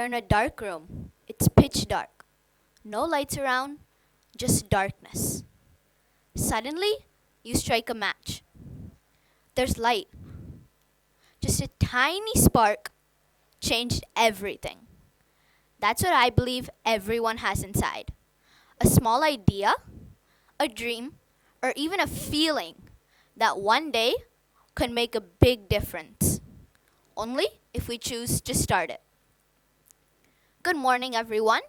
You're in a dark room. It's pitch dark. No lights around, just darkness. Suddenly, you strike a match. There's light. Just a tiny spark changed everything. That's what I believe everyone has inside. A small idea, a dream, or even a feeling that one day can make a big difference. Only if we choose to start it. Good morning, everyone.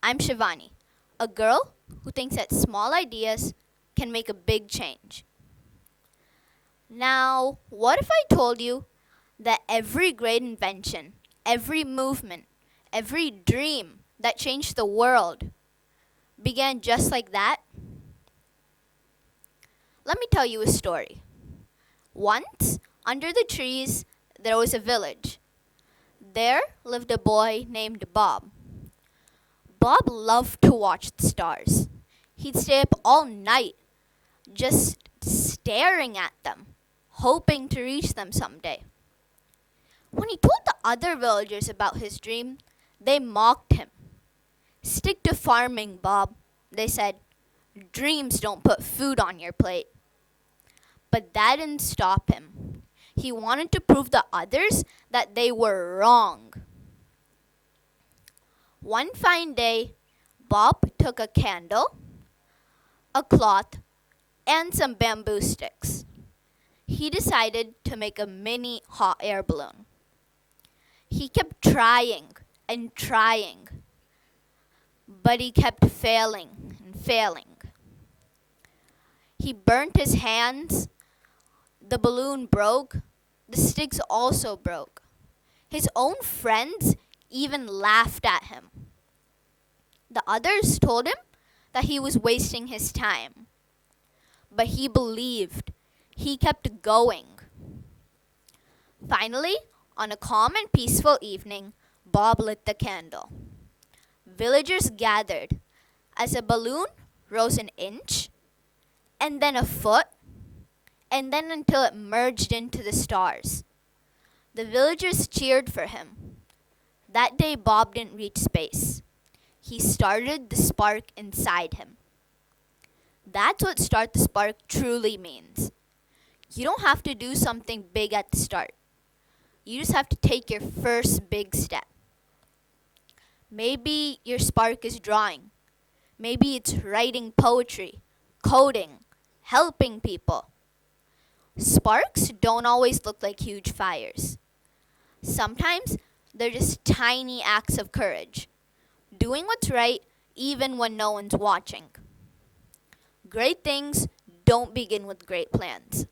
I'm Shivaani, a girl who thinks that small ideas can make a big change. Now, what if I told you that every great invention, every movement, every dream that changed the world began just like that? Let me tell you a story. Once, under the trees, there was a village. There lived a boy named Bob. Bob loved to watch the stars. He'd stay up all night, just staring at them, hoping to reach them someday. When he told the other villagers about his dream, they mocked him. "Stick to farming, Bob," they said. "Dreams don't put food on your plate." But that didn't stop him. He wanted to prove to others that they were wrong. One fine day, Bob took a candle, a cloth, and some bamboo sticks. He decided to make a mini hot air balloon. He kept trying and trying, but he kept failing and failing. He burnt his hands. The balloon broke. The sticks also broke. His own friends even laughed at him. The others told him that he was wasting his time. But he believed. He kept going. Finally, on a calm and peaceful evening, Bob lit the candle. Villagers gathered as a balloon rose an inch, and then a foot, and then until it merged into the stars. The villagers cheered for him. That day, Bob didn't reach space. He started the spark inside him. That's what start the spark truly means. You don't have to do something big at the start. You just have to take your first big step. Maybe your spark is drawing. Maybe it's writing poetry, coding, helping people. Sparks don't always look like huge fires. Sometimes they're just tiny acts of courage, doing what's right even when no one's watching. Great things don't begin with great plans.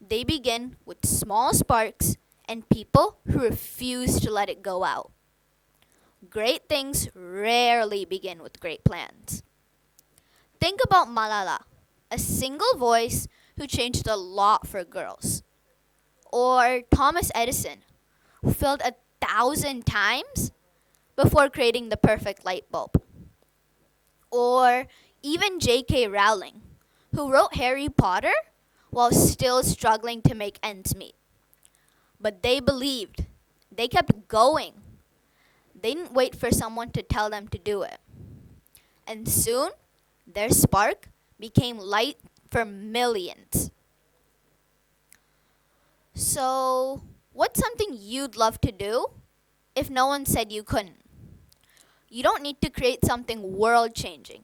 They begin with small sparks and people who refuse to let it go out. Great things rarely begin with great plans. Think about Malala, a single voice who changed a lot for girls. Or Thomas Edison, who failed 1,000 times before creating the perfect light bulb. Or even J.K. Rowling, who wrote Harry Potter while still struggling to make ends meet. But they believed. They kept going. They didn't wait for someone to tell them to do it. And soon, their spark became light for millions. So, what's something you'd love to do if no one said you couldn't? You don't need to create something world-changing.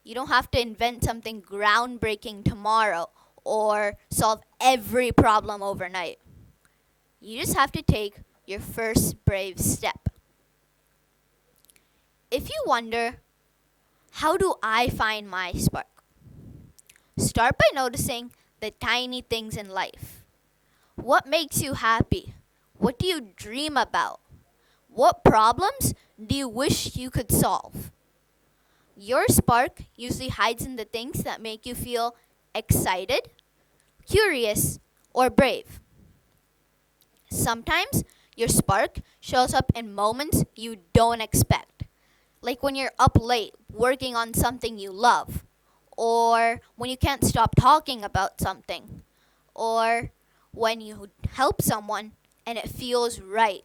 You don't have to invent something groundbreaking tomorrow or solve every problem overnight. You just have to take your first brave step. If you wonder, how do I find my spark? Start by noticing the tiny things in life. What makes you happy? What do you dream about? What problems do you wish you could solve? Your spark usually hides in the things that make you feel excited, curious, or brave. Sometimes your spark shows up in moments you don't expect, like when you're up late working on something you love, or when you can't stop talking about something, or when you help someone and it feels right.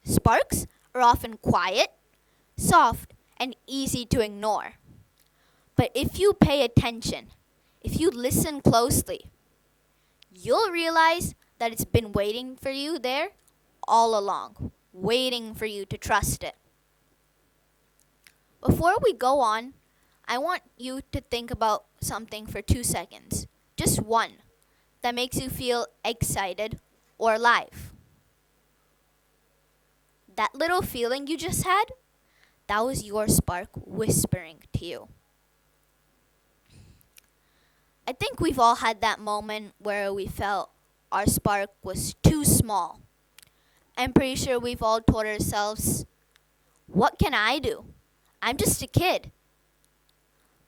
Sparks are often quiet, soft, and easy to ignore. But if you pay attention, if you listen closely, you'll realize that it's been waiting for you there all along, waiting for you to trust it. Before we go on, I want you to think about something for 2 seconds, just one, that makes you feel excited or alive. That little feeling you just had, that was your spark whispering to you. I think we've all had that moment where we felt our spark was too small. I'm pretty sure we've all told ourselves, what can I do? I'm just a kid.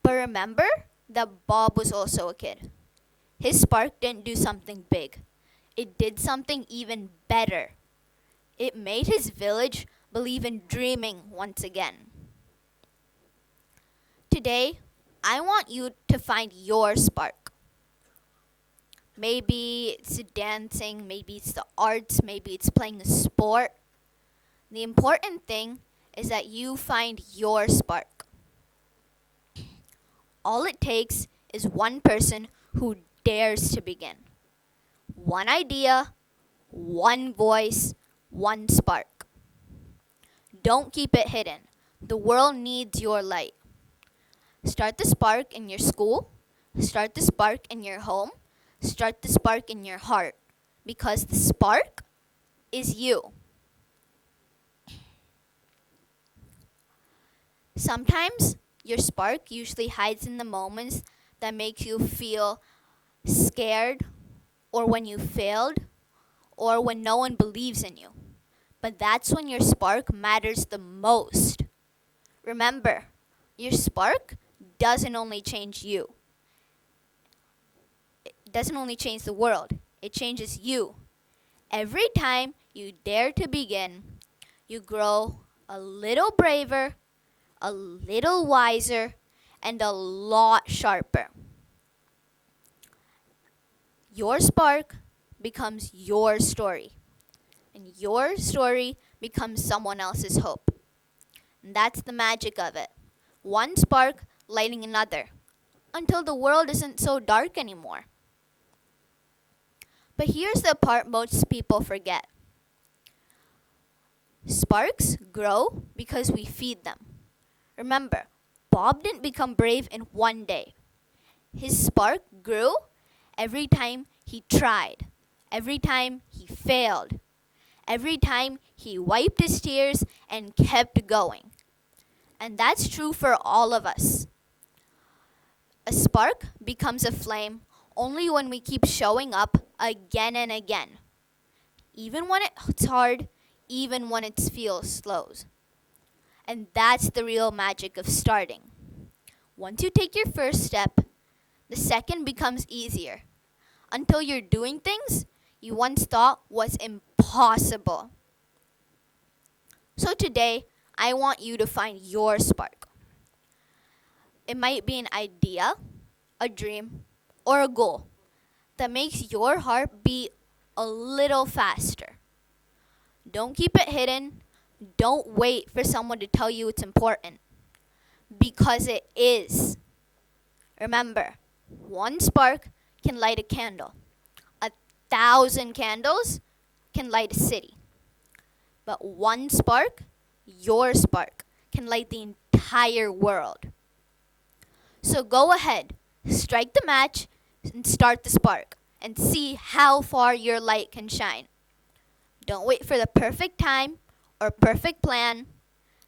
But remember that Bob was also a kid. His spark didn't do something big. It did something even better. It made his village believe in dreaming once again. Today, I want you to find your spark. Maybe it's dancing, maybe it's the arts, maybe it's playing a sport. The important thing is that you find your spark. All it takes is one person who dares to begin. One idea, one voice, one spark. Don't keep it hidden. The world needs your light. Start the spark in your school. Start the spark in your home. Start the spark in your heart. Because the spark is you. Sometimes your spark usually hides in the moments that make you feel scared, or when you failed, or when no one believes in you. But that's when your spark matters the most. Remember, your spark doesn't only change you. It doesn't only change the world. It changes you. Every time you dare to begin, you grow a little braver, a little wiser, and a lot sharper. Your spark becomes your story, and your story becomes someone else's hope. And that's the magic of it. One spark lighting another, until the world isn't so dark anymore. But here's the part most people forget. Sparks grow because we feed them. Remember, Bob didn't become brave in one day. His spark grew every time he tried, every time he failed, every time he wiped his tears and kept going. And that's true for all of us. A spark becomes a flame only when we keep showing up again and again. Even when it's hard, even when it feels slow. And that's the real magic of starting. Once you take your first step, the second becomes easier, until you're doing things you once thought was impossible. So today, I want you to find your spark. It might be an idea, a dream, or a goal that makes your heart beat a little faster. Don't keep it hidden. Don't wait for someone to tell you it's important, because it is. Remember, one spark can light a candle. 1,000 candles can light a city. But one spark, your spark, can light the entire world. So go ahead, strike the match, and start the spark, and see how far your light can shine. Don't wait for the perfect time or perfect plan.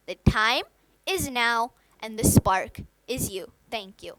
The time is now, and the spark is you. Thank you.